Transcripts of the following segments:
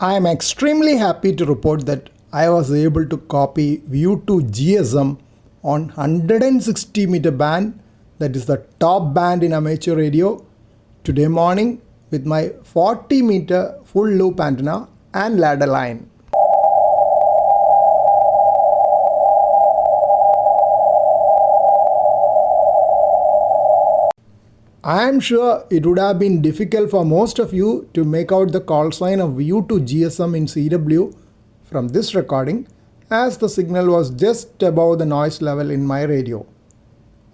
I am extremely happy to report that I was able to copy VU2 GSM on 160 meter band, that is the top band in amateur radio, today morning with my 40 meter full loop antenna and ladder line. I am sure it would have been difficult for most of you to make out the call sign of VU2 GSM in CW from this recording, as the signal was just above the noise level in my radio.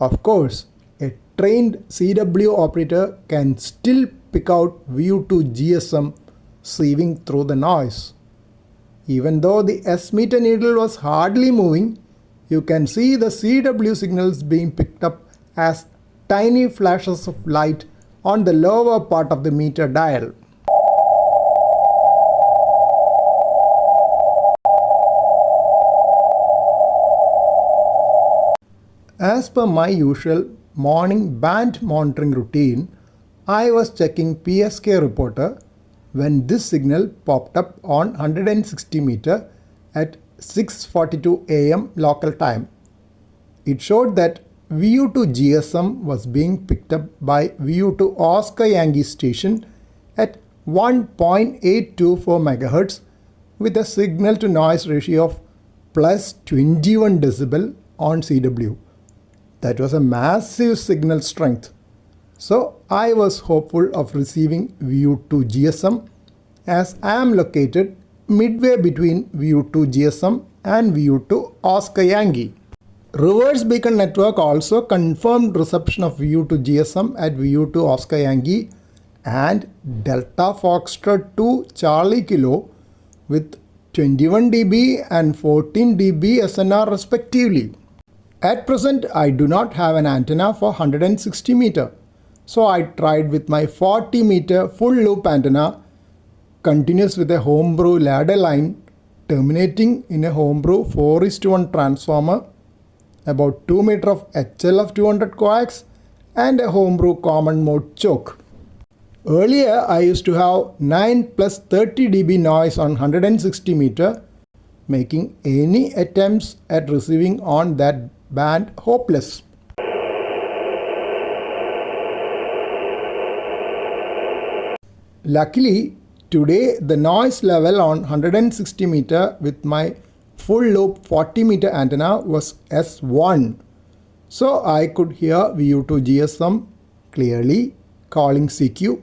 Of course, a trained CW operator can still pick out VU2 GSM sieving through the noise. Even though the S meter needle was hardly moving, you can see the CW signals being picked up as tiny flashes of light on the lower part of the meter dial. As per my usual morning band monitoring routine, I was checking PSK reporter when this signal popped up on 160 meter at 6:42 am local time. It showed that VU2 GSM was being picked up by VU2 Oscar Yankee station at 1.824 MHz with a signal to noise ratio of plus 21 decibel on CW. That was a massive signal strength. So I was hopeful of receiving VU2 GSM, as I am located midway between VU2 GSM and VU2 Oscar Yankee. Reverse beacon network also confirmed reception of VU2 GSM at VU2 Oscar Yankee and Delta Foxtrot 2 Charlie Kilo with 21 dB and 14 dB SNR respectively. At present, I do not have an antenna for 160 meter, so I tried with my 40 meter full loop antenna, continuous with a homebrew ladder line terminating in a homebrew 4:1 transformer, about 2 meter of HLF 200 coax and a homebrew common mode choke. Earlier I used to have 9 plus 30 dB noise on 160 meter, making any attempts at receiving on that band hopeless. Luckily, today the noise level on 160 meter with my full loop 40 meter antenna was S1, so I could hear VU2 GSM clearly calling CQ,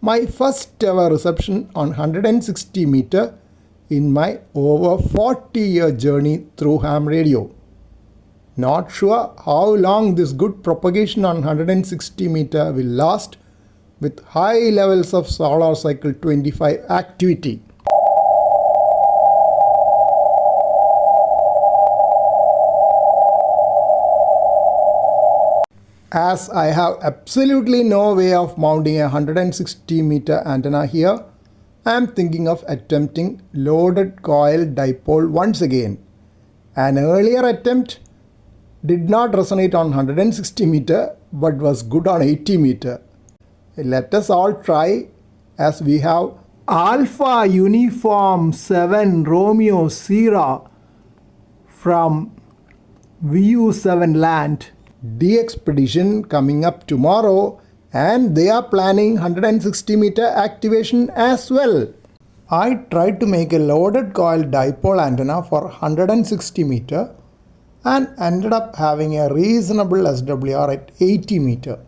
my first ever reception on 160 meter in my over 40-year journey through ham radio. Not sure how long this good propagation on 160 meter will last with high levels of solar cycle 25 activity. As I have absolutely no way of mounting a 160 meter antenna here, I am thinking of attempting loaded coil dipole once again. An earlier attempt did not resonate on 160 meter but was good on 80 meter. Let us all try, as we have Alpha Uniform 7 Romeo Sierra from VU7 Land D expedition coming up tomorrow, and they are planning 160 meter activation as well. I tried to make a loaded coil dipole antenna for 160 meter and ended up having a reasonable SWR at 80 meter.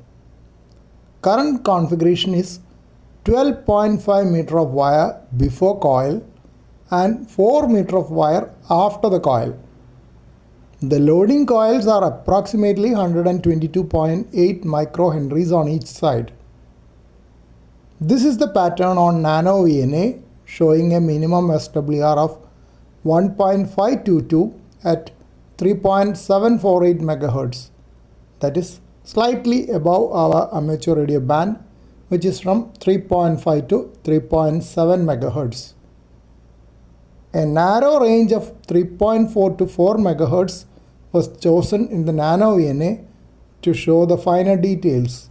Current configuration is 12.5 meter of wire before coil and 4 meter of wire after the coil. The loading coils are approximately 122.8 microhenries on each side. This is the pattern on Nano VNA, showing a minimum SWR of 1.522 at 3.748 MHz. That is slightly above our amateur radio band, which is from 3.5 to 3.7 MHz. A narrow range of 3.4 to 4 MHz was chosen in the Nano VNA to show the finer details.